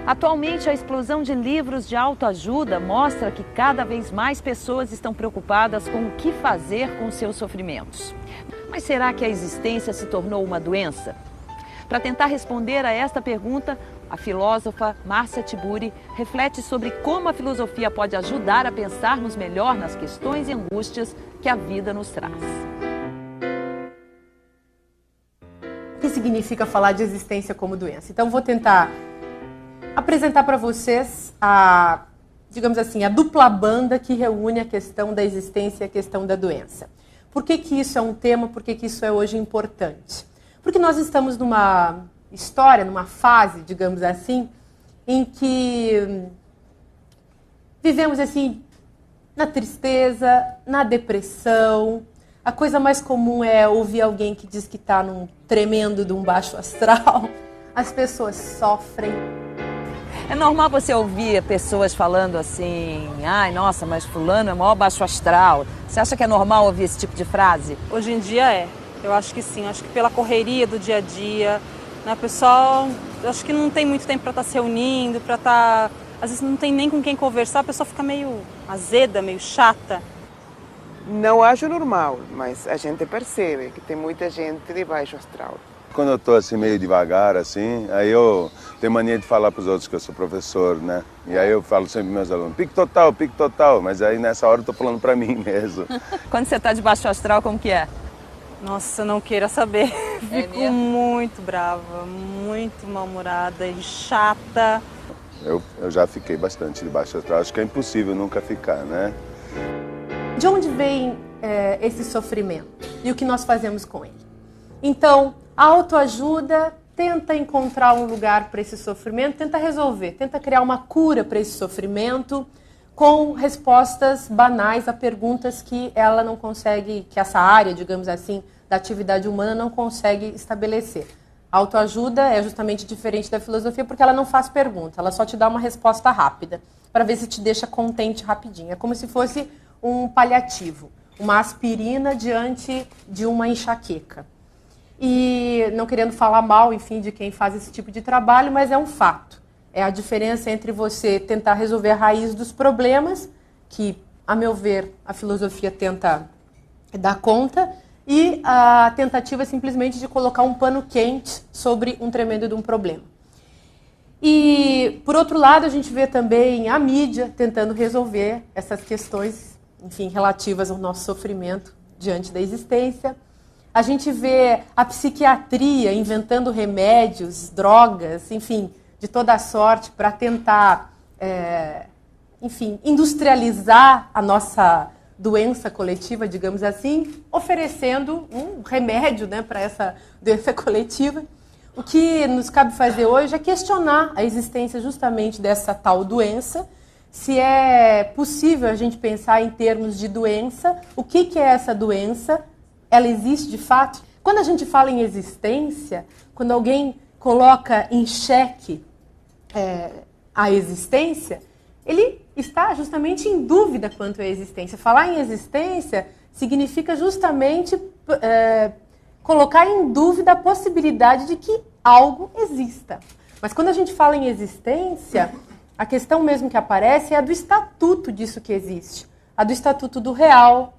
Atualmente, a explosão de livros de autoajuda mostra que cada vez mais pessoas estão preocupadas com o que fazer com seus sofrimentos. Mas será que a existência se tornou uma doença? Para tentar responder a esta pergunta, a filósofa Márcia Tiburi reflete sobre como a filosofia pode ajudar a pensarmos melhor nas questões e angústias que a vida nos traz. O que significa falar de existência como doença? Então, vou tentar apresentar para vocês digamos assim, a dupla banda que reúne a questão da existência e a questão da doença. Por que que isso é um tema? Por que que isso é hoje importante? Porque nós estamos numa história, numa fase, digamos assim, em que vivemos assim na tristeza, na depressão. A coisa mais comum é ouvir alguém que diz que está num tremendo de um baixo astral. As pessoas sofrem. É normal você ouvir pessoas falando assim, ai, nossa, mas fulano é maior baixo astral. Você acha que é normal ouvir esse tipo de frase? Hoje em dia é. Eu acho que sim. Eu acho que pela correria do dia a dia, né, o pessoal, eu acho que não tem muito tempo para estar se reunindo, para estar... Às vezes não tem nem com quem conversar, a pessoa fica meio azeda, meio chata. Não acho normal, mas a gente percebe que tem muita gente de baixo astral. Quando eu estou assim meio devagar, assim, aí eu tenho mania de falar para os outros que eu sou professor, né? E aí eu falo sempre para meus alunos, pique total, mas aí nessa hora eu estou falando para mim mesmo. Quando você está de baixo astral, como que é? Nossa, não queira saber. Fico muito brava, muito mal-humorada e chata. Eu já fiquei bastante de baixo astral, acho que é impossível nunca ficar, né? De onde vem esse sofrimento e o que nós fazemos com ele? Então, a autoajuda tenta encontrar um lugar para esse sofrimento, tenta resolver, tenta criar uma cura para esse sofrimento com respostas banais a perguntas que ela não consegue, que essa área, digamos assim, da atividade humana não consegue estabelecer. A autoajuda é justamente diferente da filosofia porque ela não faz pergunta, ela só te dá uma resposta rápida para ver se te deixa contente rapidinho. É como se fosse um paliativo, uma aspirina diante de uma enxaqueca. E não querendo falar mal, enfim, de quem faz esse tipo de trabalho, mas é um fato. É a diferença entre você tentar resolver a raiz dos problemas, que, a meu ver, a filosofia tenta dar conta, e a tentativa simplesmente de colocar um pano quente sobre um tremendo de um problema. E, por outro lado, a gente vê também a mídia tentando resolver essas questões, enfim, relativas ao nosso sofrimento diante da existência. A gente vê a psiquiatria inventando remédios, drogas, enfim, de toda a sorte para tentar, enfim, industrializar a nossa doença coletiva, digamos assim, oferecendo um remédio, né, para essa doença coletiva. O que nos cabe fazer hoje é questionar a existência justamente dessa tal doença, se é possível a gente pensar em termos de doença, o que é essa doença, ela existe de fato? Quando a gente fala em existência, quando alguém coloca em xeque a existência, ele está justamente em dúvida quanto à existência. Falar em existência significa justamente colocar em dúvida a possibilidade de que algo exista. Mas quando a gente fala em existência, a questão mesmo que aparece é a do estatuto disso que existe. A do estatuto do real,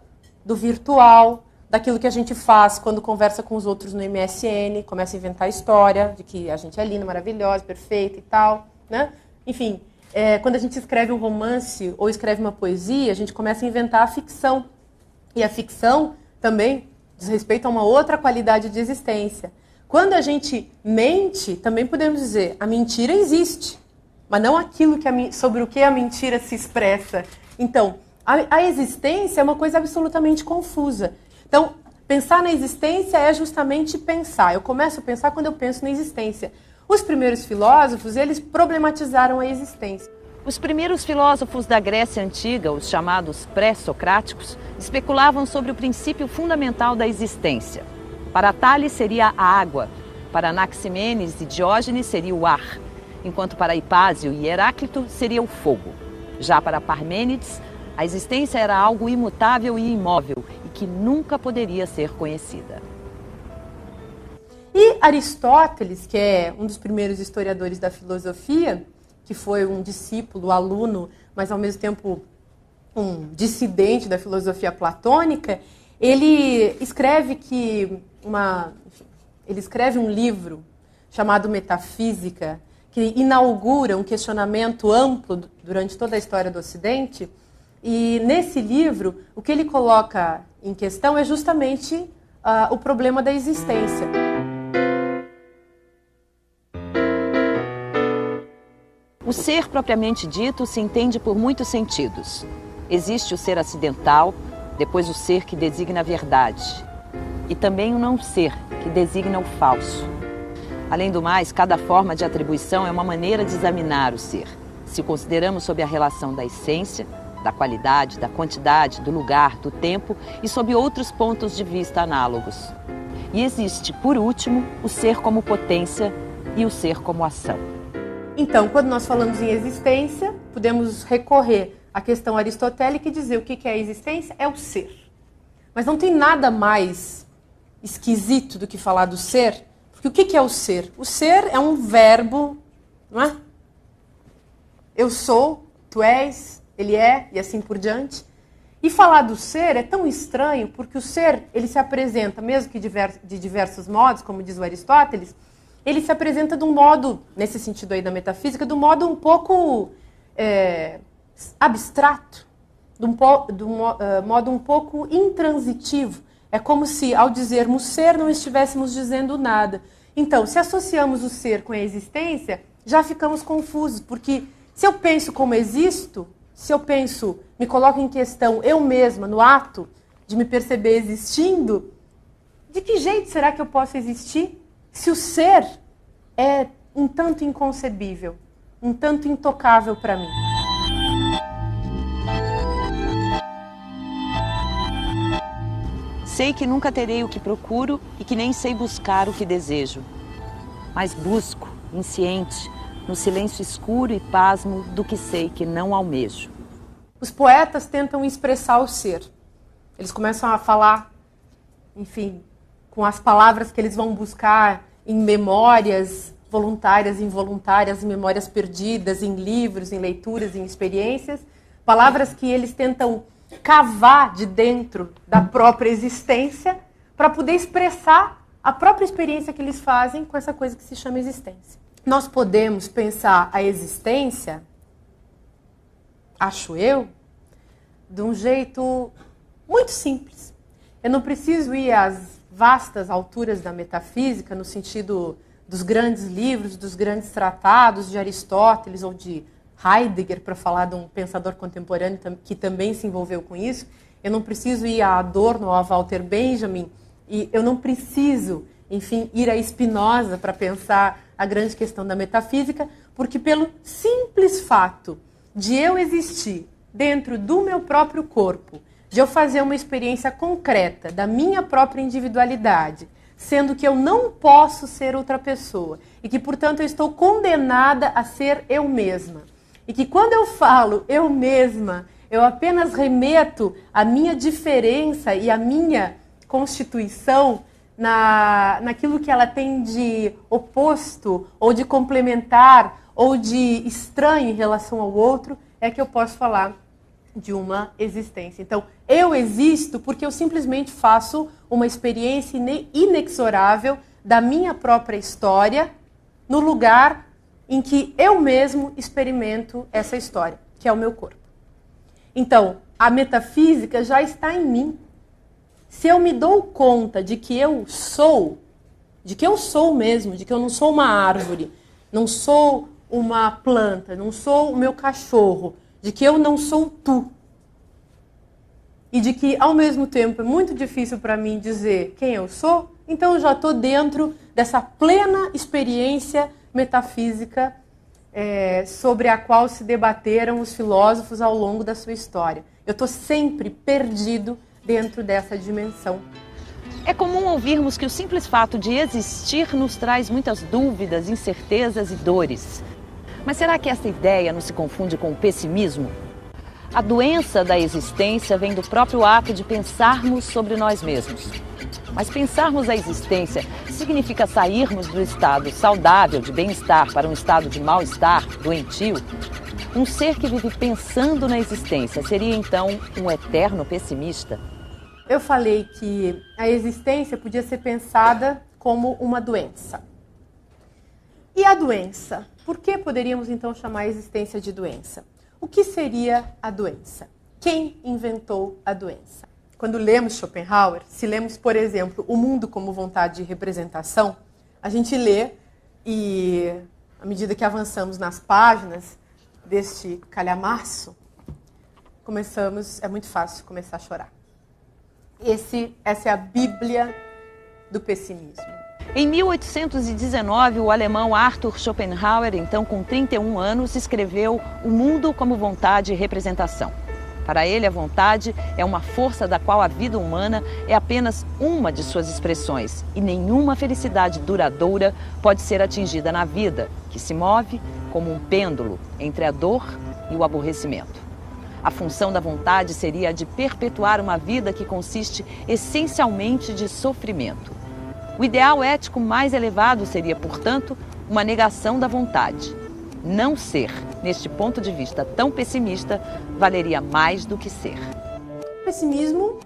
do virtual, daquilo que a gente faz quando conversa com os outros no MSN, começa a inventar história de que a gente é linda, maravilhosa, perfeita e tal, né? Enfim, quando a gente escreve um romance ou escreve uma poesia, a gente começa a inventar a ficção. E a ficção também diz respeito a uma outra qualidade de existência. Quando a gente mente, também podemos dizer, a mentira existe, mas não aquilo sobre o que a mentira se expressa. Então, a existência é uma coisa absolutamente confusa. Então, pensar na existência é justamente pensar. Eu começo a pensar quando eu penso na existência. Os primeiros filósofos, eles problematizaram a existência. Os primeiros filósofos da Grécia Antiga, os chamados pré-socráticos, especulavam sobre o princípio fundamental da existência. Para Tales seria a água, para Anaximenes e Diógenes seria o ar, enquanto para Hipásio e Heráclito seria o fogo. Já para Parmênides, a existência era algo imutável e imóvel e que nunca poderia ser conhecida. E Aristóteles, que é um dos primeiros historiadores da filosofia, que foi um discípulo, aluno, mas ao mesmo tempo um dissidente da filosofia platônica, ele escreve um livro chamado Metafísica, que inaugura um questionamento amplo durante toda a história do Ocidente. E nesse livro, o que ele coloca em questão é justamente o problema da existência. O ser propriamente dito se entende por muitos sentidos. Existe o ser acidental, depois o ser que designa a verdade, e também o não ser, que designa o falso. Além do mais, cada forma de atribuição é uma maneira de examinar o ser. Se consideramos sob a relação da essência, da qualidade, da quantidade, do lugar, do tempo e sob outros pontos de vista análogos. E existe, por último, o ser como potência e o ser como ação. Então, quando nós falamos em existência, podemos recorrer à questão aristotélica e dizer o que é a existência? É o ser. Mas não tem nada mais esquisito do que falar do ser, porque o que é o ser? O ser é um verbo, não é? Eu sou, tu és, ele é, e assim por diante. E falar do ser é tão estranho, porque o ser, ele se apresenta, mesmo que de diversos modos, como diz o Aristóteles, ele se apresenta de um modo, nesse sentido aí da metafísica, de um modo um pouco abstrato, de um modo um pouco intransitivo. É como se, ao dizermos ser, não estivéssemos dizendo nada. Então, se associamos o ser com a existência, já ficamos confusos, porque se eu penso como existo, se eu penso, me coloco em questão eu mesma, no ato de me perceber existindo, de que jeito será que eu posso existir se o ser é um tanto inconcebível, um tanto intocável para mim? Sei que nunca terei o que procuro e que nem sei buscar o que desejo. Mas busco, insciente, no silêncio escuro e pasmo do que sei que não almejo. Os poetas tentam expressar o ser. Eles começam a falar, enfim, com as palavras que eles vão buscar em memórias voluntárias e involuntárias, em memórias perdidas, em livros, em leituras, em experiências. Palavras que eles tentam cavar de dentro da própria existência para poder expressar a própria experiência que eles fazem com essa coisa que se chama existência. Nós podemos pensar a existência, acho eu, de um jeito muito simples. Eu não preciso ir às vastas alturas da metafísica, no sentido dos grandes livros, dos grandes tratados de Aristóteles ou de Heidegger, para falar de um pensador contemporâneo que também se envolveu com isso. Eu não preciso ir a Adorno ou a Walter Benjamin, e eu não preciso, enfim, ir a Spinoza para pensar a grande questão da metafísica, porque pelo simples fato de eu existir dentro do meu próprio corpo, de eu fazer uma experiência concreta da minha própria individualidade, sendo que eu não posso ser outra pessoa, e que, portanto, eu estou condenada a ser eu mesma. E que quando eu falo eu mesma, eu apenas remeto a minha diferença e a minha constituição naquilo que ela tem de oposto, ou de complementar, ou de estranho em relação ao outro, é que eu posso falar de uma existência. Então, eu existo porque eu simplesmente faço uma experiência inexorável da minha própria história no lugar em que eu mesmo experimento essa história, que é o meu corpo. Então, a metafísica já está em mim. Se eu me dou conta de que eu sou mesmo, de que eu não sou uma árvore, não sou uma planta, não sou o meu cachorro, de que eu não sou tu, e de que, ao mesmo tempo, é muito difícil para mim dizer quem eu sou, então eu já estou dentro dessa plena experiência metafísica sobre a qual se debateram os filósofos ao longo da sua história. Eu estou sempre perdido dentro dessa dimensão. É comum ouvirmos que o simples fato de existir nos traz muitas dúvidas, incertezas e dores. Mas será que essa ideia não se confunde com o pessimismo? A doença da existência vem do próprio ato de pensarmos sobre nós mesmos. Mas pensarmos a existência significa sairmos do estado saudável de bem-estar para um estado de mal-estar, doentio? Um ser que vive pensando na existência seria então um eterno pessimista? Eu falei que a existência podia ser pensada como uma doença. E a doença? Por que poderíamos então chamar a existência de doença? O que seria a doença? Quem inventou a doença? Quando lemos Schopenhauer, se lemos, por exemplo, O Mundo como Vontade de Representação, a gente lê e, à medida que avançamos nas páginas deste calhamaço, é muito fácil começar a chorar. Essa é a Bíblia do pessimismo. Em 1819, o alemão Arthur Schopenhauer, então com 31 anos, escreveu O Mundo como Vontade e Representação. Para ele, a vontade é uma força da qual a vida humana é apenas uma de suas expressões e nenhuma felicidade duradoura pode ser atingida na vida, que se move como um pêndulo entre a dor e o aborrecimento. A função da vontade seria a de perpetuar uma vida que consiste essencialmente de sofrimento. O ideal ético mais elevado seria, portanto, uma negação da vontade. Não ser, neste ponto de vista tão pessimista, valeria mais do que ser. O pessimismo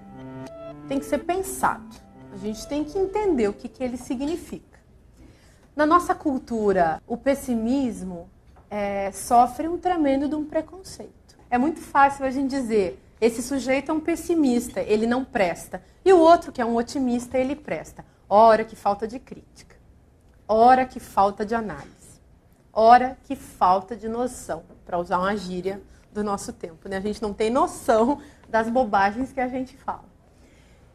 tem que ser pensado. A gente tem que entender o que ele significa. Na nossa cultura, o pessimismo sofre um tremendo de um preconceito. É muito fácil a gente dizer, esse sujeito é um pessimista, ele não presta. E o outro, que é um otimista, ele presta. Ora que falta de crítica. Ora que falta de análise. Ora que falta de noção, para usar uma gíria do nosso tempo, né? A gente não tem noção das bobagens que a gente fala.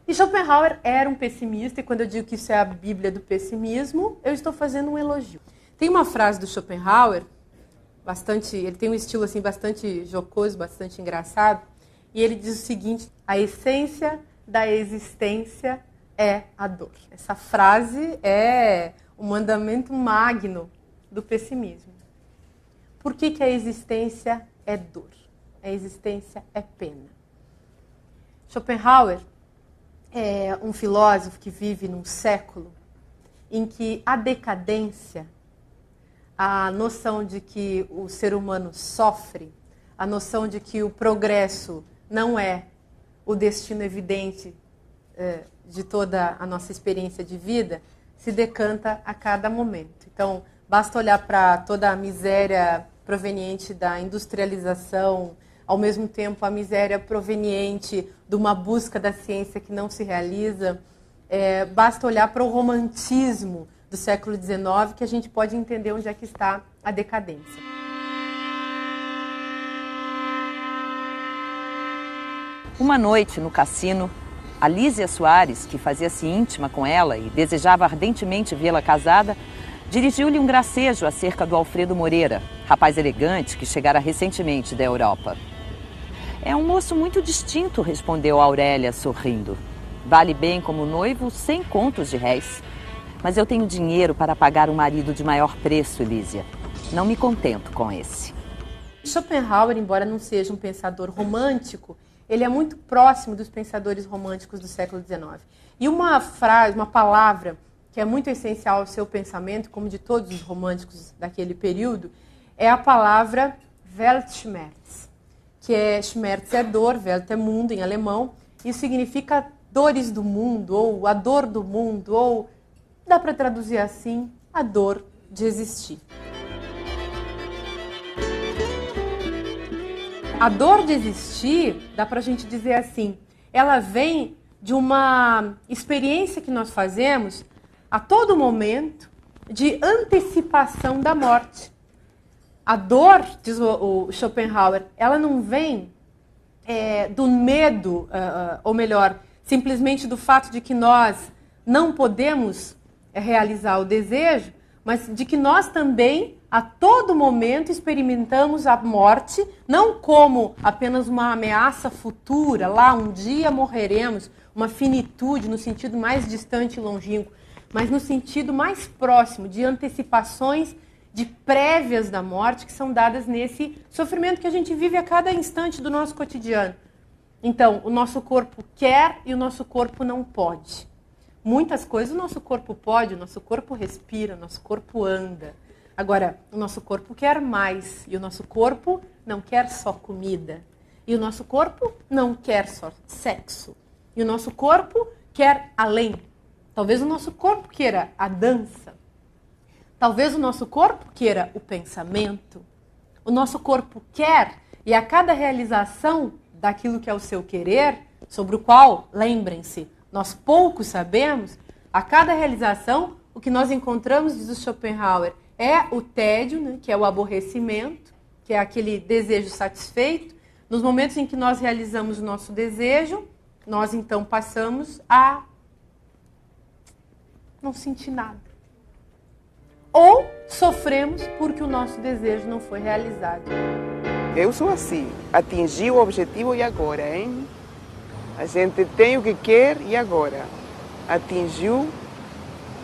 E Schopenhauer era um pessimista, e quando eu digo que isso é a Bíblia do pessimismo, eu estou fazendo um elogio. Tem uma frase do Schopenhauer, ele tem um estilo assim, bastante jocoso, bastante engraçado, e ele diz o seguinte: a essência da existência é a dor. Essa frase é o mandamento magno do pessimismo. Por que a existência é dor? A existência é pena. Schopenhauer é um filósofo que vive num século em que a decadência, a noção de que o ser humano sofre, a noção de que o progresso não é o destino evidente de toda a nossa experiência de vida, se decanta a cada momento. Então, basta olhar para toda a miséria proveniente da industrialização, ao mesmo tempo a miséria proveniente de uma busca da ciência que não se realiza. Basta olhar para o romantismo do século XIX que a gente pode entender onde é que está a decadência. Uma noite no cassino, a Lísia Soares, que fazia-se íntima com ela e desejava ardentemente vê-la casada, dirigiu-lhe um gracejo acerca do Alfredo Moreira, rapaz elegante que chegara recentemente da Europa. É um moço muito distinto, respondeu Aurélia, sorrindo. Vale bem como noivo 100 contos de réis. Mas eu tenho dinheiro para pagar um marido de maior preço, Lísia. Não me contento com esse. Schopenhauer, embora não seja um pensador romântico, ele é muito próximo dos pensadores românticos do século XIX. E uma frase, uma palavra que é muito essencial ao seu pensamento, como de todos os românticos daquele período, é a palavra Weltschmerz, que Schmerz é dor, Welt é mundo em alemão, isso significa dores do mundo, ou a dor do mundo, ou, dá para traduzir assim, a dor de existir. A dor de existir, dá para a gente dizer assim, ela vem de uma experiência que nós fazemos a todo momento de antecipação da morte. A dor, diz o Schopenhauer, ela não vem do medo, ou melhor, simplesmente do fato de que nós não podemos realizar o desejo, mas de que nós também, a todo momento, experimentamos a morte, não como apenas uma ameaça futura, lá um dia morreremos, uma finitude no sentido mais distante e longínquo, mas no sentido mais próximo, de antecipações, de prévias da morte, que são dadas nesse sofrimento que a gente vive a cada instante do nosso cotidiano. Então, o nosso corpo quer e o nosso corpo não pode. Muitas coisas o nosso corpo pode, o nosso corpo respira, o nosso corpo anda. Agora, o nosso corpo quer mais, e o nosso corpo não quer só comida. E o nosso corpo não quer só sexo. E o nosso corpo quer além. Talvez o nosso corpo queira a dança. Talvez o nosso corpo queira o pensamento. O nosso corpo quer, e a cada realização daquilo que é o seu querer, sobre o qual, lembrem-se, nós pouco sabemos, a cada realização, o que nós encontramos, diz o Schopenhauer, é o tédio, né, que é o aborrecimento, que é aquele desejo satisfeito. Nos momentos em que nós realizamos o nosso desejo, nós então passamos a não sentir nada. Ou sofremos porque o nosso desejo não foi realizado. Eu sou assim, atingi o objetivo e agora, hein? A gente tem o que quer e agora. Atingiu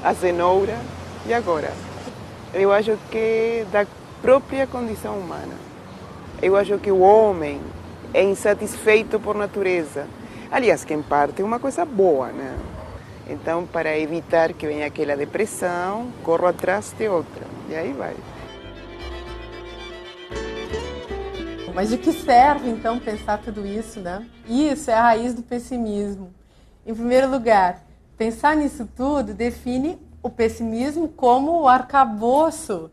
a cenoura e agora. Eu acho que é da própria condição humana. Eu acho que o homem é insatisfeito por natureza. Aliás, que em parte é uma coisa boa, né? Então, para evitar que venha aquela depressão, corro atrás de outra. E aí vai. Mas de que serve, então, pensar tudo isso, né? Isso é a raiz do pessimismo. Em primeiro lugar, pensar nisso tudo define o pessimismo como o arcabouço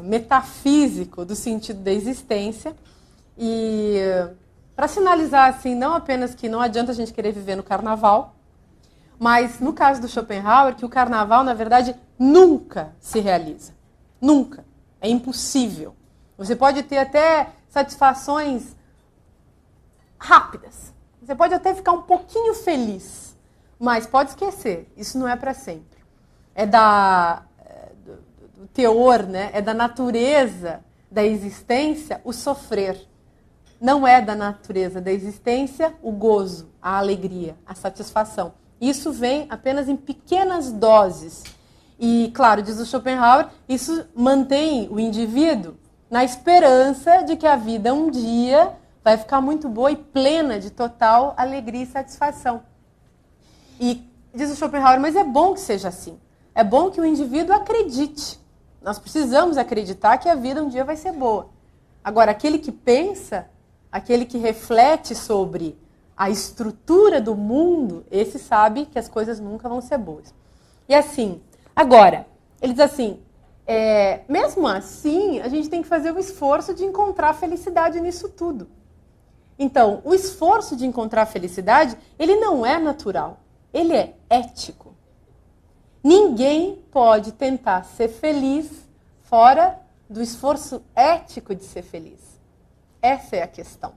metafísico do sentido da existência. E, para sinalizar, assim, não apenas que não adianta a gente querer viver no carnaval, mas, no caso do Schopenhauer, que o carnaval, na verdade, nunca se realiza. Nunca. É impossível. Você pode ter até satisfações rápidas. Você pode até ficar um pouquinho feliz, mas pode esquecer, isso não é para sempre. É do teor, né? É da natureza da existência o sofrer. Não é da natureza da existência o gozo, a alegria, a satisfação. Isso vem apenas em pequenas doses. E, claro, diz o Schopenhauer, isso mantém o indivíduo na esperança de que a vida um dia vai ficar muito boa e plena de total alegria e satisfação. E diz o Schopenhauer, mas é bom que seja assim. É bom que o indivíduo acredite. Nós precisamos acreditar que a vida um dia vai ser boa. Agora, aquele que pensa, aquele que reflete sobre a estrutura do mundo, esse sabe que as coisas nunca vão ser boas. E assim, agora, ele diz assim, mesmo assim, a gente tem que fazer o esforço de encontrar felicidade nisso tudo. Então, o esforço de encontrar felicidade, ele não é natural, ele é ético. Ninguém pode tentar ser feliz fora do esforço ético de ser feliz. Essa é a questão.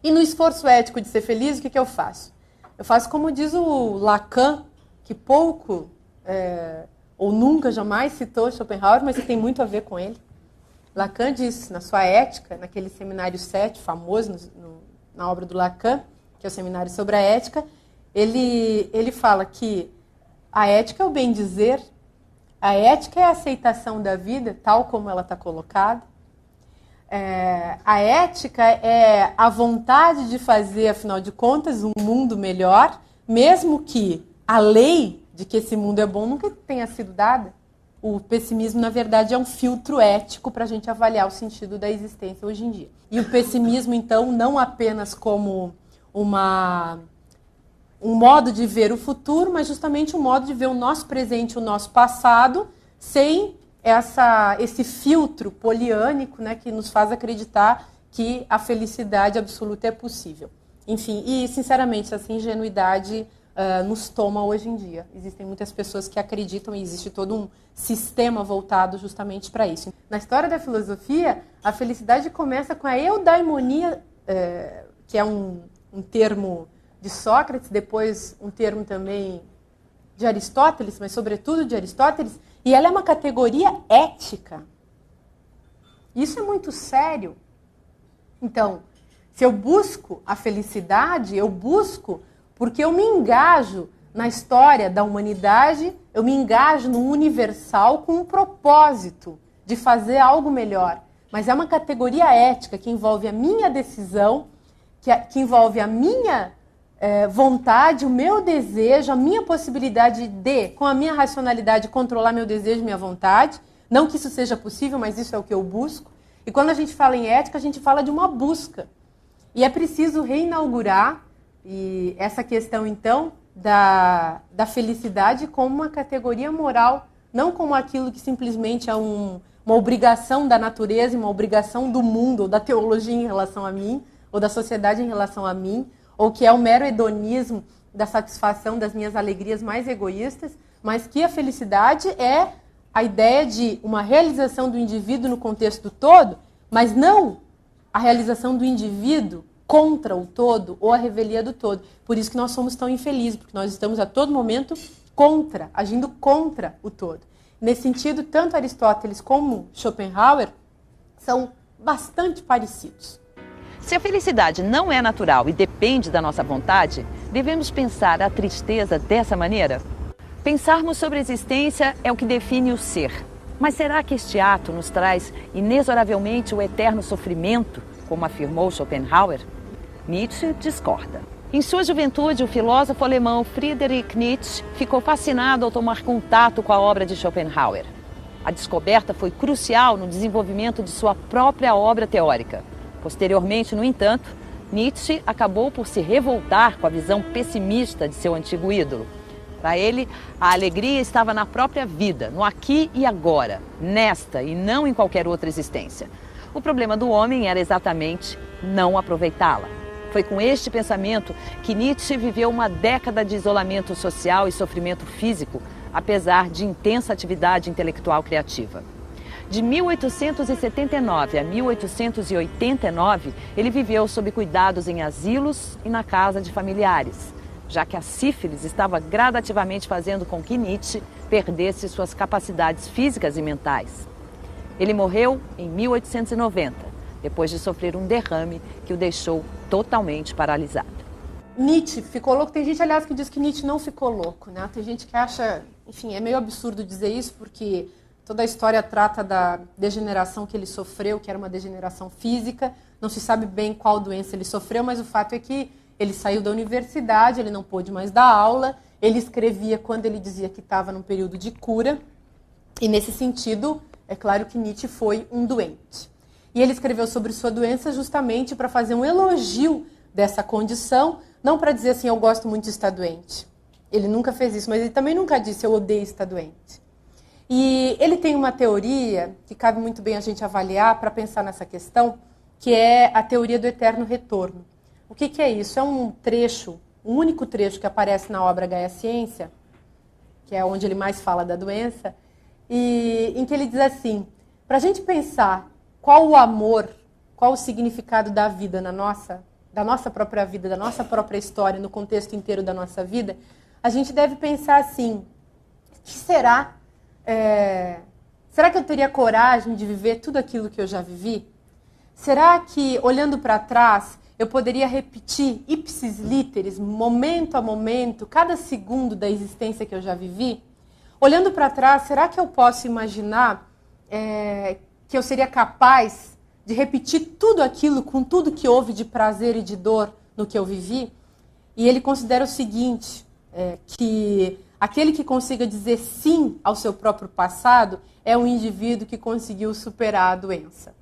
E no esforço ético de ser feliz, o que eu faço? Eu faço como diz o Lacan, que pouco ou nunca, jamais citou Schopenhauer, mas que tem muito a ver com ele. Lacan diz, na sua Ética, naquele seminário 7, famoso na obra do Lacan, que é o seminário sobre a ética, ele fala que a ética é o bem dizer, a ética é a aceitação da vida, tal como ela está colocada. A ética é a vontade de fazer, afinal de contas, um mundo melhor, mesmo que a lei de que esse mundo é bom nunca tenha sido dada. O pessimismo, na verdade, é um filtro ético para a gente avaliar o sentido da existência hoje em dia. E o pessimismo, então, não apenas como um modo de ver o futuro, mas justamente um modo de ver o nosso presente e o nosso passado, sem esse filtro poliânico, né, que nos faz acreditar que a felicidade absoluta é possível. Enfim, e, sinceramente, essa ingenuidade nos toma hoje em dia. Existem muitas pessoas que acreditam e existe todo um sistema voltado justamente para isso. Na história da filosofia, a felicidade começa com a eudaimonia, que é um termo de Sócrates, depois um termo também de Aristóteles, mas sobretudo de Aristóteles, e ela é uma categoria ética. Isso é muito sério. Então, se eu busco a felicidade, eu busco porque eu me engajo na história da humanidade, eu me engajo no universal com um propósito de fazer algo melhor. Mas é uma categoria ética que envolve a minha decisão, que envolve a minha vontade, o meu desejo, a minha possibilidade de, com a minha racionalidade, controlar meu desejo, minha vontade. Não que isso seja possível, mas isso é o que eu busco. E quando a gente fala em ética, a gente fala de uma busca. E é preciso reinaugurar essa questão, então, da felicidade como uma categoria moral, não como aquilo que simplesmente é uma obrigação da natureza, uma obrigação do mundo, ou da teologia em relação a mim, ou da sociedade em relação a mim, ou que é o mero hedonismo da satisfação das minhas alegrias mais egoístas, mas que a felicidade é a ideia de uma realização do indivíduo no contexto do todo, mas não a realização do indivíduo contra o todo ou a revelia do todo. Por isso que nós somos tão infelizes, porque nós estamos a todo momento agindo contra o todo. Nesse sentido, tanto Aristóteles como Schopenhauer são bastante parecidos. Se a felicidade não é natural e depende da nossa vontade, devemos pensar a tristeza dessa maneira? Pensarmos sobre a existência é o que define o ser. Mas será que este ato nos traz inexoravelmente o eterno sofrimento, como afirmou Schopenhauer? Nietzsche discorda. Em sua juventude, o filósofo alemão Friedrich Nietzsche ficou fascinado ao tomar contato com a obra de Schopenhauer. A descoberta foi crucial no desenvolvimento de sua própria obra teórica. Posteriormente, no entanto, Nietzsche acabou por se revoltar com a visão pessimista de seu antigo ídolo. Para ele, a alegria estava na própria vida, no aqui e agora, nesta e não em qualquer outra existência. O problema do homem era exatamente não aproveitá-la. Foi com este pensamento que Nietzsche viveu uma década de isolamento social e sofrimento físico, apesar de intensa atividade intelectual criativa. De 1879 a 1889, ele viveu sob cuidados em asilos e na casa de familiares, já que a sífilis estava gradativamente fazendo com que Nietzsche perdesse suas capacidades físicas e mentais. Ele morreu em 1890, depois de sofrer um derrame que o deixou totalmente paralisado. Nietzsche ficou louco. Tem gente, aliás, que diz que Nietzsche não ficou louco, né? Tem gente que acha, enfim, é meio absurdo dizer isso, porque toda a história trata da degeneração que ele sofreu, que era uma degeneração física. Não se sabe bem qual doença ele sofreu, mas o fato é que ele saiu da universidade, ele não pôde mais dar aula, ele escrevia quando ele dizia que estava num período de cura, e nesse sentido, é claro que Nietzsche foi um doente. E ele escreveu sobre sua doença justamente para fazer um elogio dessa condição, não para dizer assim, eu gosto muito de estar doente. Ele nunca fez isso, mas ele também nunca disse, eu odeio estar doente. E ele tem uma teoria que cabe muito bem a gente avaliar para pensar nessa questão, que é a teoria do eterno retorno. O que é isso? É um trecho, um único trecho que aparece na obra Gaia Ciência, que é onde ele mais fala da doença, e em que ele diz assim, para a gente pensar qual o amor, qual o significado da vida da nossa própria vida, da nossa própria história, no contexto inteiro da nossa vida, a gente deve pensar assim, o que será? Será que eu teria coragem de viver tudo aquilo que eu já vivi? Será que, olhando para trás, eu poderia repetir ipsis literis, momento a momento, cada segundo da existência que eu já vivi? Olhando para trás, será que eu posso imaginar que eu seria capaz de repetir tudo aquilo com tudo que houve de prazer e de dor no que eu vivi? E ele considera o seguinte, que aquele que consiga dizer sim ao seu próprio passado é um indivíduo que conseguiu superar a doença.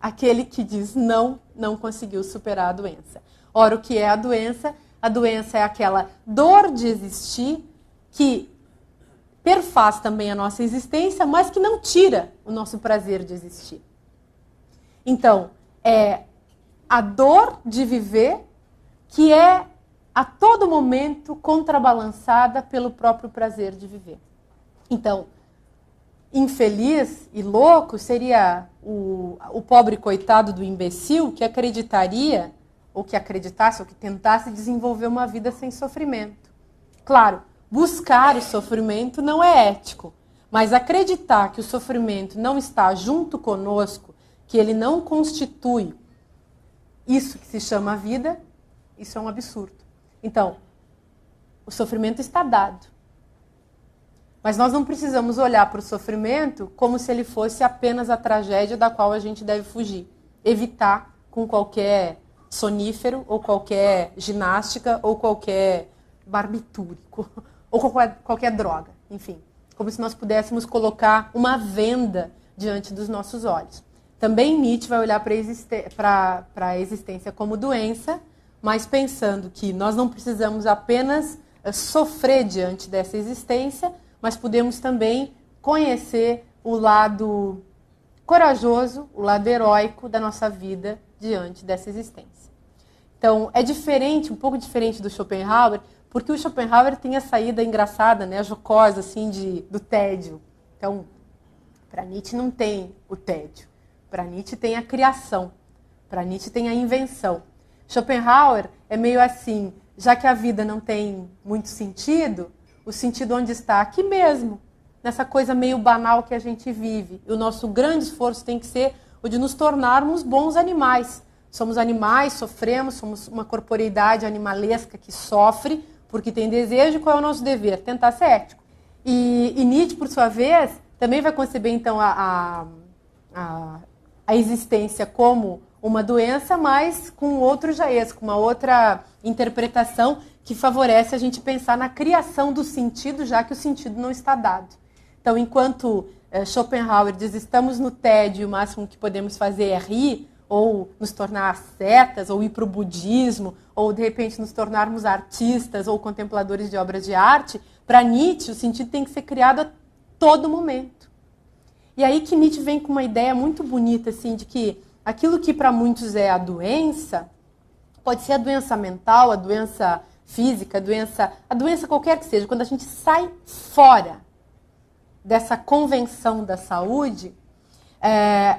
Aquele que diz não, não conseguiu superar a doença. Ora, o que é a doença? A doença é aquela dor de existir que perfaz também a nossa existência, mas que não tira o nosso prazer de existir. Então, é a dor de viver que é a todo momento contrabalançada pelo próprio prazer de viver. Então, infeliz e louco seria o pobre coitado do imbecil que acreditaria, ou que acreditasse, ou que tentasse desenvolver uma vida sem sofrimento. Claro, buscar o sofrimento não é ético, mas acreditar que o sofrimento não está junto conosco, que ele não constitui isso que se chama vida, isso é um absurdo. Então, o sofrimento está dado. Mas nós não precisamos olhar para o sofrimento como se ele fosse apenas a tragédia da qual a gente deve fugir. Evitar com qualquer sonífero, ou qualquer ginástica, ou qualquer barbitúrico, ou qualquer droga, enfim. Como se nós pudéssemos colocar uma venda diante dos nossos olhos. Também Nietzsche vai olhar para a existência como doença, mas pensando que nós não precisamos apenas sofrer diante dessa existência, mas podemos também conhecer o lado corajoso, o lado heróico da nossa vida diante dessa existência. Então, é diferente, um pouco diferente do Schopenhauer, porque o Schopenhauer tem a saída engraçada, né, jocosa, assim, do tédio. Então, para Nietzsche não tem o tédio. Para Nietzsche tem a criação. Para Nietzsche tem a invenção. Schopenhauer é meio assim, já que a vida não tem muito sentido, o sentido onde está? Aqui mesmo, nessa coisa meio banal que a gente vive. E o nosso grande esforço tem que ser o de nos tornarmos bons animais. Somos animais, sofremos, somos uma corporeidade animalesca que sofre, porque tem desejo. Qual é o nosso dever? Tentar ser ético. E Nietzsche, por sua vez, também vai conceber, então, a existência como uma doença, mas com outro jaez, com uma outra interpretação que favorece a gente pensar na criação do sentido, já que o sentido não está dado. Então, enquanto Schopenhauer diz estamos no tédio e o máximo que podemos fazer é rir, ou nos tornar ascetas, ou ir para o budismo, ou de repente nos tornarmos artistas ou contempladores de obras de arte, para Nietzsche o sentido tem que ser criado a todo momento. E aí que Nietzsche vem com uma ideia muito bonita, assim, de que aquilo que para muitos é a doença, pode ser a doença mental, a doença física, a doença qualquer que seja, quando a gente sai fora dessa convenção da saúde,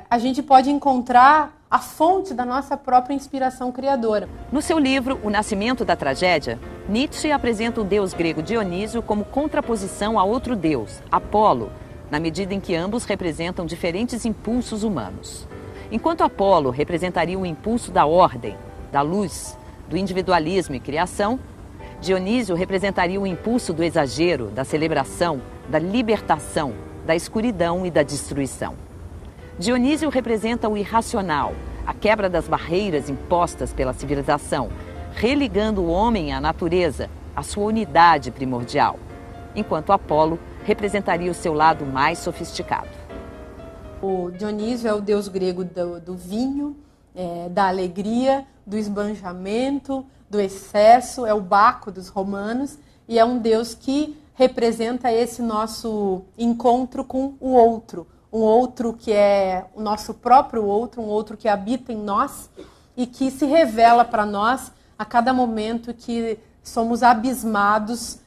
a gente pode encontrar a fonte da nossa própria inspiração criadora. No seu livro O Nascimento da Tragédia, Nietzsche apresenta o deus grego Dionísio como contraposição a outro deus, Apolo, na medida em que ambos representam diferentes impulsos humanos. Enquanto Apolo representaria o impulso da ordem, da luz, do individualismo e criação, Dionísio representaria o impulso do exagero, da celebração, da libertação, da escuridão e da destruição. Dionísio representa o irracional, a quebra das barreiras impostas pela civilização, religando o homem à natureza, à sua unidade primordial, enquanto Apolo representaria o seu lado mais sofisticado. O Dionísio é o deus grego do vinho, da alegria, do esbanjamento, do excesso, é o Baco dos romanos, e é um deus que representa esse nosso encontro com o outro, um outro que é o nosso próprio outro, um outro que habita em nós e que se revela para nós a cada momento que somos abismados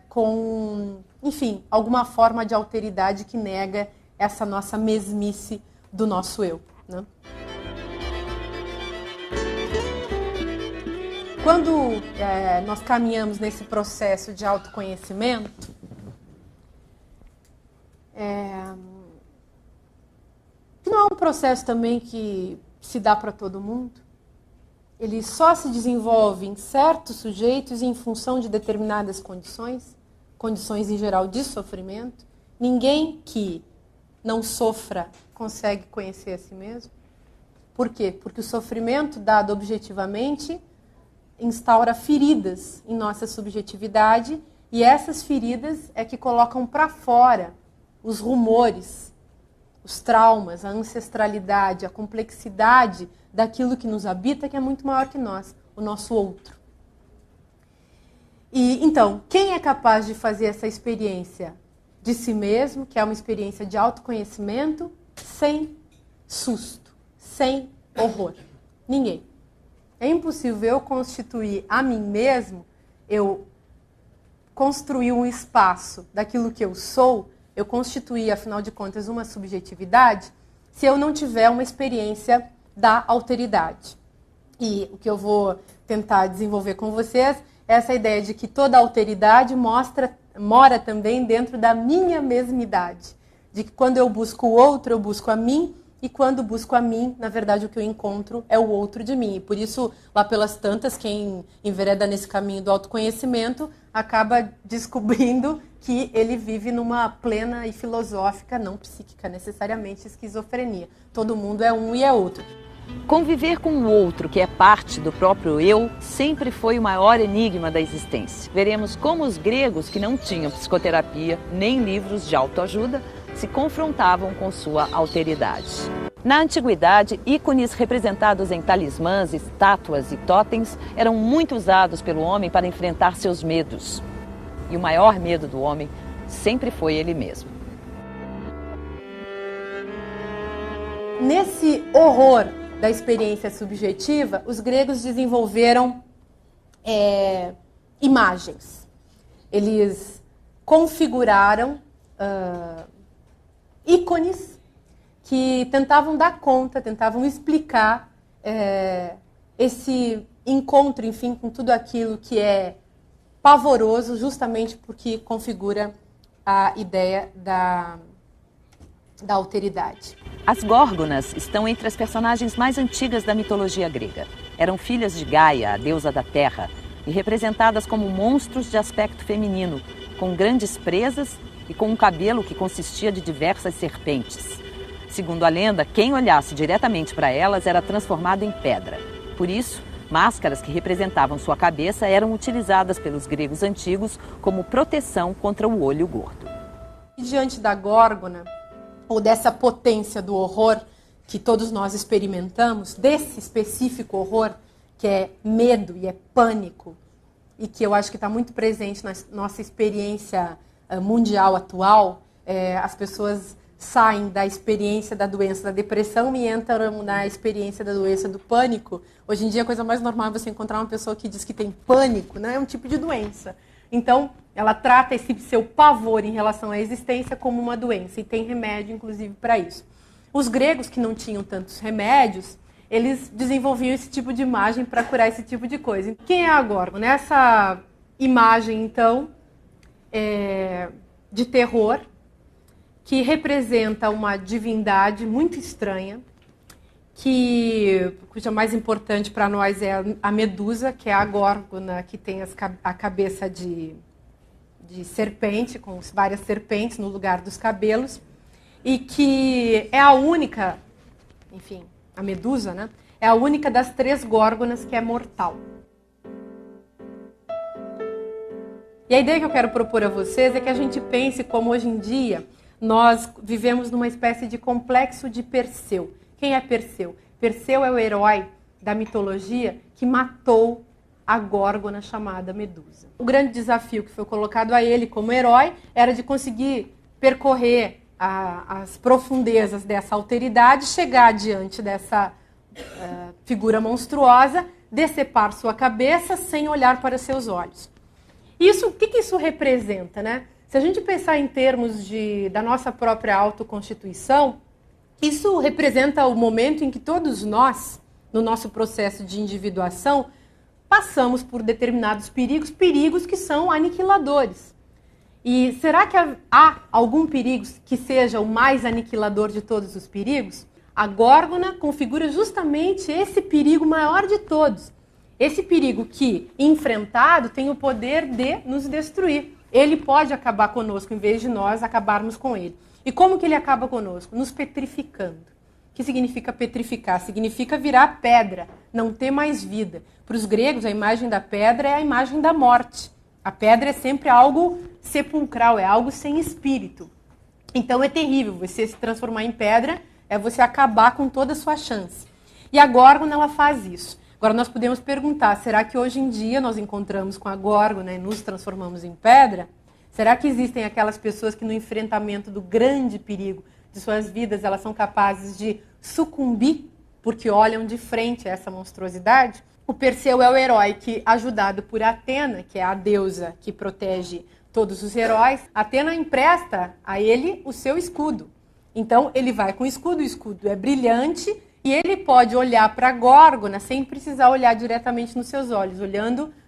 com, enfim, alguma forma de alteridade que nega essa nossa mesmice do nosso eu, né? Quando nós caminhamos nesse processo de autoconhecimento, não é um processo também que se dá para todo mundo. Ele só se desenvolve em certos sujeitos e em função de determinadas condições em geral de sofrimento. Ninguém que não sofra consegue conhecer a si mesmo. Por quê? Porque o sofrimento, dado objetivamente, instaura feridas em nossa subjetividade, e essas feridas é que colocam para fora os rumores, os traumas, a ancestralidade, a complexidade daquilo que nos habita, que é muito maior que nós, o nosso outro. E então, quem é capaz de fazer essa experiência de si mesmo, que é uma experiência de autoconhecimento, sem susto, sem horror? Ninguém. É impossível eu constituir a mim mesmo, eu construir um espaço daquilo que eu sou, eu constituir, afinal de contas, uma subjetividade, se eu não tiver uma experiência da alteridade. E o que eu vou tentar desenvolver com vocês é essa ideia de que toda alteridade mora também dentro da minha mesmidade. De que quando eu busco o outro, eu busco a mim, e quando busco a mim, na verdade, o que eu encontro é o outro de mim. E por isso, lá pelas tantas, quem envereda nesse caminho do autoconhecimento acaba descobrindo que ele vive numa plena e filosófica, não psíquica necessariamente, esquizofrenia. Todo mundo é um e é outro. Conviver com o outro, que é parte do próprio eu, sempre foi o maior enigma da existência. Veremos como os gregos, que não tinham psicoterapia nem livros de autoajuda, se confrontavam com sua alteridade. Na antiguidade, ícones representados em talismãs, estátuas e totens eram muito usados pelo homem para enfrentar seus medos. E o maior medo do homem sempre foi ele mesmo. Nesse horror da experiência subjetiva, os gregos desenvolveram imagens. Eles configuraram ícones que tentavam dar conta, tentavam explicar esse encontro, enfim, com tudo aquilo que é pavoroso, justamente porque configura a ideia da alteridade. As górgonas estão entre as personagens mais antigas da mitologia grega. Eram filhas de Gaia, a deusa da terra, e representadas como monstros de aspecto feminino, com grandes presas e com um cabelo que consistia de diversas serpentes. Segundo a lenda, quem olhasse diretamente para elas era transformado em pedra. Por isso, máscaras que representavam sua cabeça eram utilizadas pelos gregos antigos como proteção contra o olho gordo. E diante da górgona, ou dessa potência do horror que todos nós experimentamos, desse específico horror que é medo e é pânico, e que eu acho que está muito presente na nossa experiência mundial atual, as pessoas saem da experiência da doença da depressão e entram na experiência da doença do pânico. Hoje em dia a coisa mais normal é você encontrar uma pessoa que diz que tem pânico, né? É um tipo de doença. Então, ela trata esse seu pavor em relação à existência como uma doença e tem remédio, inclusive, para isso. Os gregos, que não tinham tantos remédios, eles desenvolviam esse tipo de imagem para curar esse tipo de coisa. Quem é a górgona? Nessa imagem, então, de terror, que representa uma divindade muito estranha, cuja mais importante para nós é a Medusa, que é a górgona que tem a cabeça de serpente, com várias serpentes no lugar dos cabelos, e que é a única, enfim, a Medusa, né? É a única das 3 górgonas que é mortal. E a ideia que eu quero propor a vocês é que a gente pense como hoje em dia nós vivemos numa espécie de complexo de Perseu. Quem é Perseu? Perseu é o herói da mitologia que matou a górgona chamada Medusa. O grande desafio que foi colocado a ele como herói era de conseguir percorrer as profundezas dessa alteridade, chegar diante dessa figura monstruosa, decepar sua cabeça sem olhar para seus olhos. O que isso representa, né? Se a gente pensar em termos da nossa própria autoconstituição, isso representa o momento em que todos nós, no nosso processo de individuação, passamos por determinados perigos que são aniquiladores. E será que há algum perigo que seja o mais aniquilador de todos os perigos? A górgona configura justamente esse perigo maior de todos. Esse perigo que, enfrentado, tem o poder de nos destruir. Ele pode acabar conosco em vez de nós acabarmos com ele. E como que ele acaba conosco? Nos petrificando. O que significa petrificar? Significa virar pedra, não ter mais vida. Para os gregos, a imagem da pedra é a imagem da morte. A pedra é sempre algo sepulcral, é algo sem espírito. Então é terrível, você se transformar em pedra é você acabar com toda a sua chance. E a górgona, ela faz isso. Agora nós podemos perguntar, será que hoje em dia nós encontramos com a górgona e nos transformamos em pedra? Será que existem aquelas pessoas que no enfrentamento do grande perigo de suas vidas, elas são capazes de sucumbir porque olham de frente a essa monstruosidade? O Perseu é o herói que, ajudado por Atena, que é a deusa que protege todos os heróis, Atena empresta a ele o seu escudo. Então ele vai com o escudo é brilhante e ele pode olhar para a górgona sem precisar olhar diretamente nos seus olhos,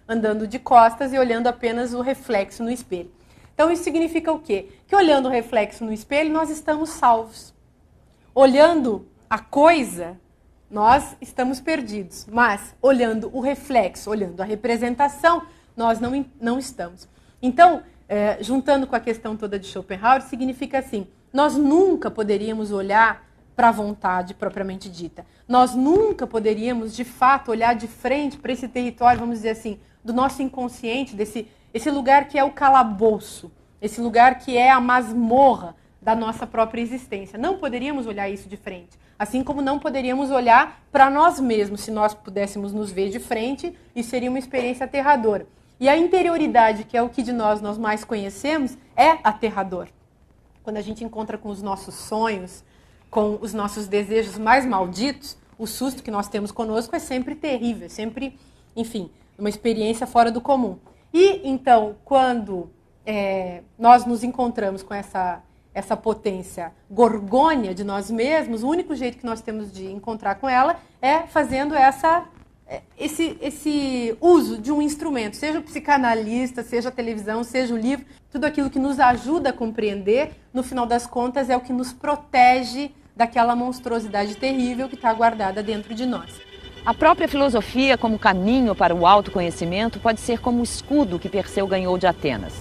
andando de costas e olhando apenas o reflexo no espelho. Então isso significa o quê? Que olhando o reflexo no espelho nós estamos salvos. Olhando a coisa, nós estamos perdidos. Mas olhando o reflexo, olhando a representação, nós não estamos. Então, juntando com a questão toda de Schopenhauer, significa assim, nós nunca poderíamos olhar para a vontade propriamente dita. Nós nunca poderíamos, de fato, olhar de frente para esse território, vamos dizer assim, do nosso inconsciente, esse lugar que é o calabouço, esse lugar que é a masmorra da nossa própria existência. Não poderíamos olhar isso de frente. Assim como não poderíamos olhar para nós mesmos. Se nós pudéssemos nos ver de frente, isso seria uma experiência aterradora. E a interioridade, que é o que de nós mais conhecemos, é aterrador. Quando a gente encontra com os nossos sonhos, com os nossos desejos mais malditos, o susto que nós temos conosco é sempre terrível, é sempre, enfim, uma experiência fora do comum. E, então, quando nós nos encontramos com essa potência gorgônia de nós mesmos, o único jeito que nós temos de encontrar com ela é fazendo esse uso de um instrumento, seja o psicanalista, seja a televisão, seja o livro, tudo aquilo que nos ajuda a compreender, no final das contas, é o que nos protege daquela monstruosidade terrível que está guardada dentro de nós. A própria filosofia, como caminho para o autoconhecimento, pode ser como o escudo que Perseu ganhou de Atenas.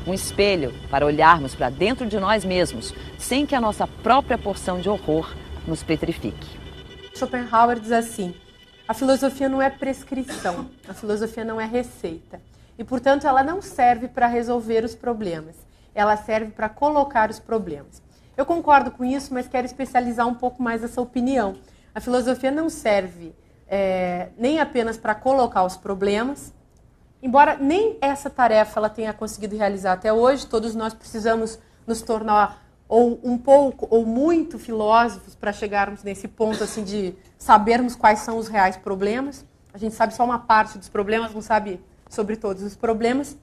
Um espelho para olharmos para dentro de nós mesmos, sem que a nossa própria porção de horror nos petrifique. Schopenhauer diz assim: a filosofia não é prescrição, a filosofia não é receita. E, portanto, ela não serve para resolver os problemas, ela serve para colocar os problemas. Eu concordo com isso, mas quero especializar um pouco mais essa opinião. A filosofia não serve nem apenas para colocar os problemas, embora nem essa tarefa ela tenha conseguido realizar até hoje. Todos nós precisamos nos tornar ou um pouco ou muito filósofos para chegarmos nesse ponto assim de sabermos quais são os reais problemas. A gente sabe só uma parte dos problemas, não sabe sobre todos os problemas.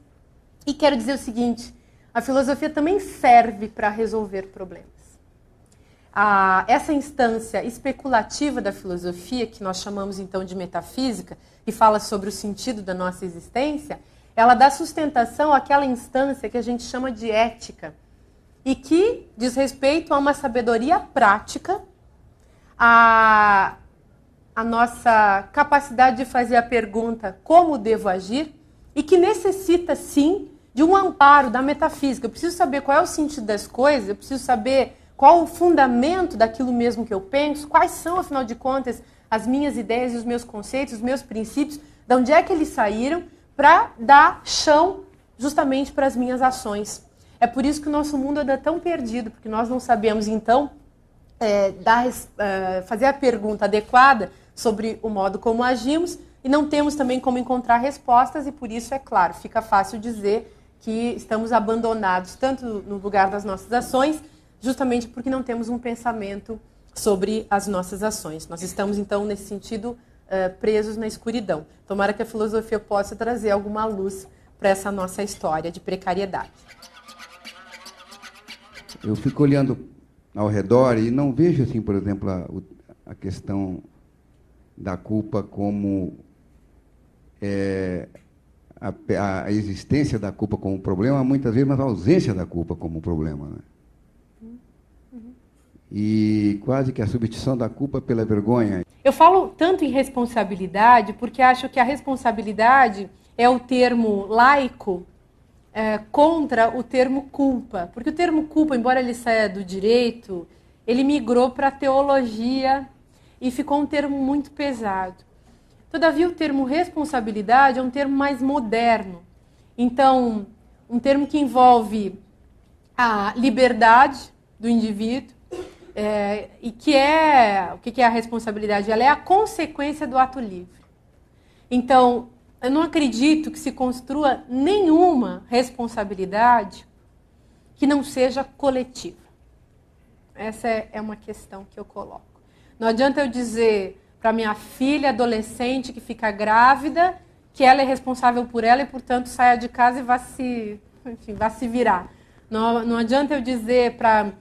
E quero dizer o seguinte: a filosofia também serve para resolver problemas. Essa instância especulativa da filosofia, que nós chamamos então de metafísica, que fala sobre o sentido da nossa existência, ela dá sustentação àquela instância que a gente chama de ética e que diz respeito a uma sabedoria prática, a nossa capacidade de fazer a pergunta como devo agir e que necessita sim de um amparo da metafísica. Eu preciso saber qual é o sentido das coisas, eu preciso saber qual o fundamento daquilo mesmo que eu penso, quais são, afinal de contas, as minhas ideias e os meus conceitos, os meus princípios, de onde é que eles saíram, para dar chão justamente para as minhas ações. É por isso que o nosso mundo anda tão perdido, porque nós não sabemos, então, fazer a pergunta adequada sobre o modo como agimos e não temos também como encontrar respostas e, por isso, é claro, fica fácil dizer que estamos abandonados tanto no lugar das nossas ações, justamente porque não temos um pensamento sobre as nossas ações. Nós estamos, então, nesse sentido, presos na escuridão. Tomara que a filosofia possa trazer alguma luz para essa nossa história de precariedade. Eu fico olhando ao redor e não vejo, assim, por exemplo, a questão da culpa como a existência da culpa como problema, muitas vezes, mas a ausência da culpa como problema, né? E quase que a substituição da culpa pela vergonha. Eu falo tanto em responsabilidade porque acho que a responsabilidade é o termo laico contra o termo culpa. Porque o termo culpa, embora ele saia do direito, ele migrou para a teologia e ficou um termo muito pesado. Todavia, o termo responsabilidade é um termo mais moderno. Então, um termo que envolve a liberdade do indivíduo, e que o que é a responsabilidade? Ela é a consequência do ato livre. Então, eu não acredito que se construa nenhuma responsabilidade que não seja coletiva. Essa é uma questão que eu coloco. Não adianta eu dizer para minha filha adolescente que fica grávida que ela é responsável por ela e, portanto, saia de casa e vá se virar. Não adianta eu dizer para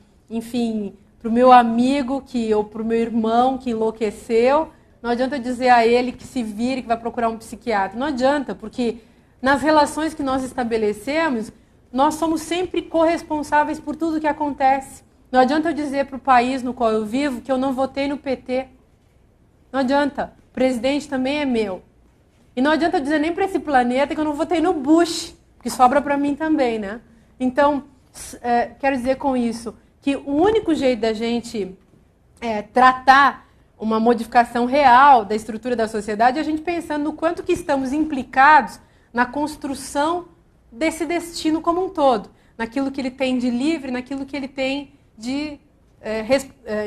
o meu amigo ou para o meu irmão que enlouqueceu, não adianta eu dizer a ele que se vire, que vai procurar um psiquiatra. Não adianta, porque nas relações que nós estabelecemos, nós somos sempre corresponsáveis por tudo que acontece. Não adianta eu dizer para o país no qual eu vivo que eu não votei no PT. Não adianta. O presidente também é meu. E não adianta eu dizer nem para esse planeta que eu não votei no Bush, que sobra para mim também, né? Então, quero dizer com isso que o único jeito da gente tratar uma modificação real da estrutura da sociedade, a gente pensando no quanto que estamos implicados na construção desse destino como um todo, naquilo que ele tem de livre, naquilo que ele tem de,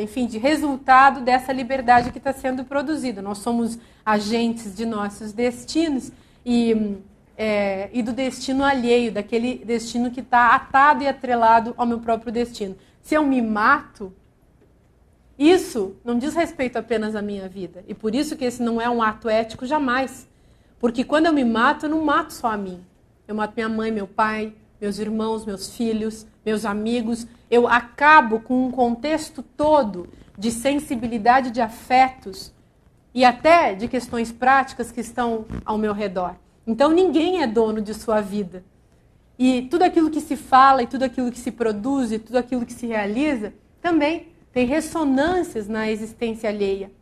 enfim, de resultado dessa liberdade que está sendo produzida. Nós somos agentes de nossos destinos e do destino alheio, daquele destino que está atado e atrelado ao meu próprio destino. Se eu me mato, isso não diz respeito apenas à minha vida. E por isso que esse não é um ato ético jamais. Porque quando eu me mato, eu não mato só a mim. Eu mato minha mãe, meu pai, meus irmãos, meus filhos, meus amigos. Eu acabo com um contexto todo de sensibilidade, de afetos e até de questões práticas que estão ao meu redor. Então ninguém é dono de sua vida. E tudo aquilo que se fala, e tudo aquilo que se produz, e tudo aquilo que se realiza, também tem ressonâncias na existência alheia.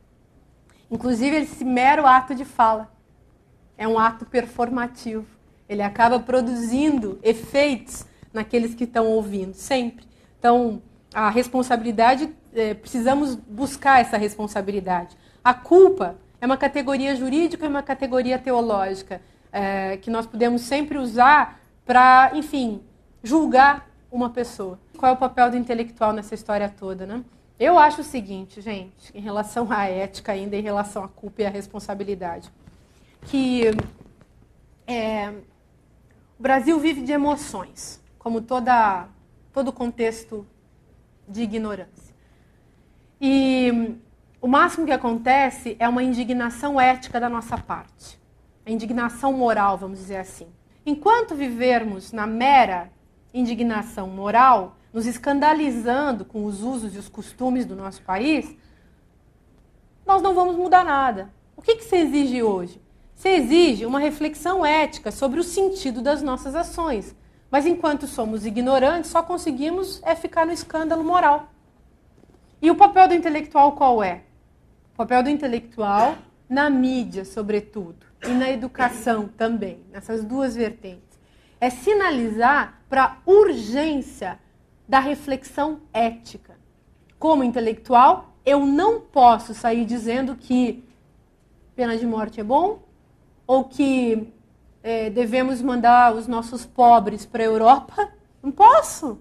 Inclusive, esse mero ato de fala é um ato performativo. Ele acaba produzindo efeitos naqueles que estão ouvindo, sempre. Então, a responsabilidade, precisamos buscar essa responsabilidade. A culpa é uma categoria jurídica e uma categoria teológica, que nós podemos sempre usar para, enfim, julgar uma pessoa. Qual é o papel do intelectual nessa história toda, né? Eu acho o seguinte, gente, em relação à ética ainda, em relação à culpa e à responsabilidade, que o Brasil vive de emoções, como todo contexto de ignorância. E o máximo que acontece é uma indignação ética da nossa parte, a indignação moral, vamos dizer assim. Enquanto vivermos na mera indignação moral, nos escandalizando com os usos e os costumes do nosso país, nós não vamos mudar nada. O que se exige hoje? Se exige uma reflexão ética sobre o sentido das nossas ações. Mas enquanto somos ignorantes, só conseguimos ficar no escândalo moral. E o papel do intelectual qual é? O papel do intelectual na mídia, sobretudo, e na educação também, nessas duas vertentes, é sinalizar para a urgência da reflexão ética. Como intelectual, eu não posso sair dizendo que pena de morte é bom, ou que devemos mandar os nossos pobres para a Europa. Não posso.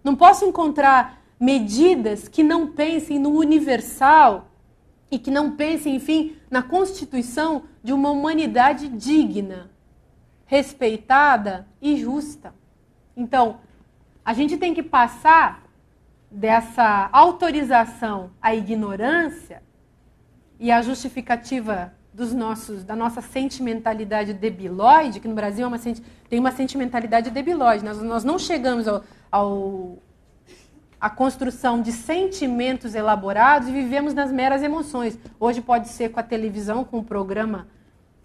Não posso encontrar medidas que não pensem no universal e que não pensem, enfim, na constituição de uma humanidade digna, respeitada e justa. Então, a gente tem que passar dessa autorização à ignorância e à justificativa da nossa sentimentalidade debilóide, que no Brasil tem uma sentimentalidade debilóide. Nós não chegamos à construção de sentimentos elaborados e vivemos nas meras emoções. Hoje pode ser com a televisão, com o programa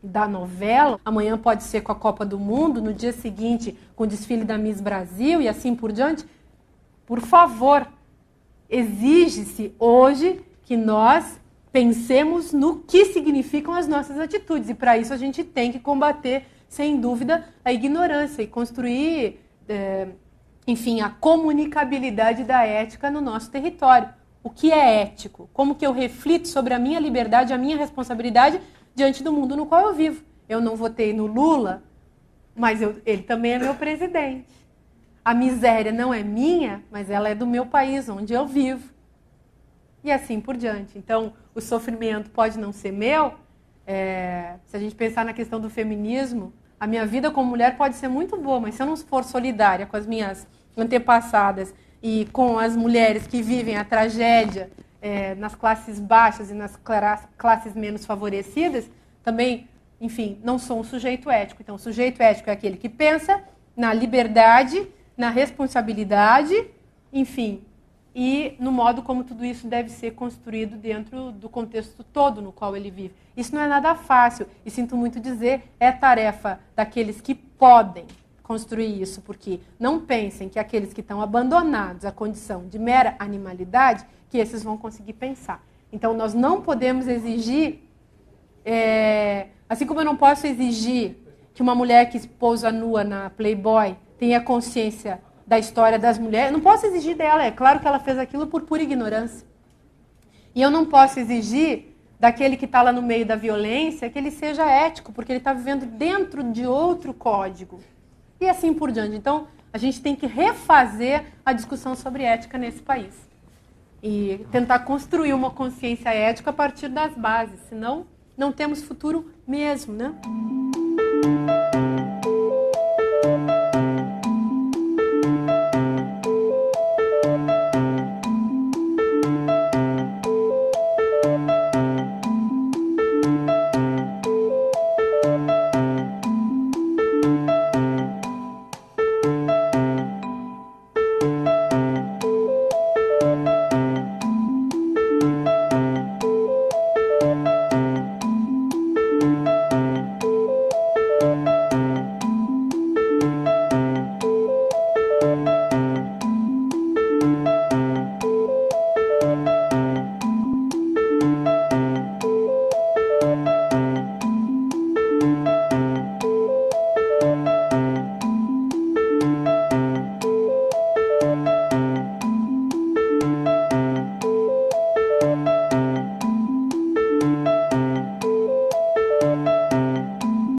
da novela, amanhã pode ser com a Copa do Mundo, no dia seguinte com o desfile da Miss Brasil e assim por diante. Por favor, exige-se hoje que nós pensemos no que significam as nossas atitudes. E para isso a gente tem que combater, sem dúvida, a ignorância e construir, enfim, a comunicabilidade da ética no nosso território. O que é ético? Como que eu reflito sobre a minha liberdade, a minha responsabilidade diante do mundo no qual eu vivo? Eu não votei no Lula, mas ele também é meu presidente. A miséria não é minha, mas ela é do meu país, onde eu vivo. E assim por diante. Então, o sofrimento pode não ser meu. Se a gente pensar na questão do feminismo, a minha vida como mulher pode ser muito boa, mas se eu não for solidária com as minhas antepassadas e com as mulheres que vivem a tragédia nas classes baixas e nas classes menos favorecidas, também, enfim, não sou um sujeito ético. Então, o sujeito ético é aquele que pensa na liberdade, na responsabilidade, enfim, e no modo como tudo isso deve ser construído dentro do contexto todo no qual ele vive. Isso não é nada fácil, e sinto muito dizer, é tarefa daqueles que podem construir isso, porque não pensem que aqueles que estão abandonados à condição de mera animalidade, que esses vão conseguir pensar. Então, nós não podemos exigir, assim como eu não posso exigir que uma mulher que pousa nua na Playboy tenha consciência da história das mulheres, eu não posso exigir dela, é claro que ela fez aquilo por pura ignorância. E eu não posso exigir daquele que está lá no meio da violência que ele seja ético, porque ele está vivendo dentro de outro código. E assim por diante. Então, a gente tem que refazer a discussão sobre ética nesse país. E tentar construir uma consciência ética a partir das bases. Senão, não temos futuro mesmo, né?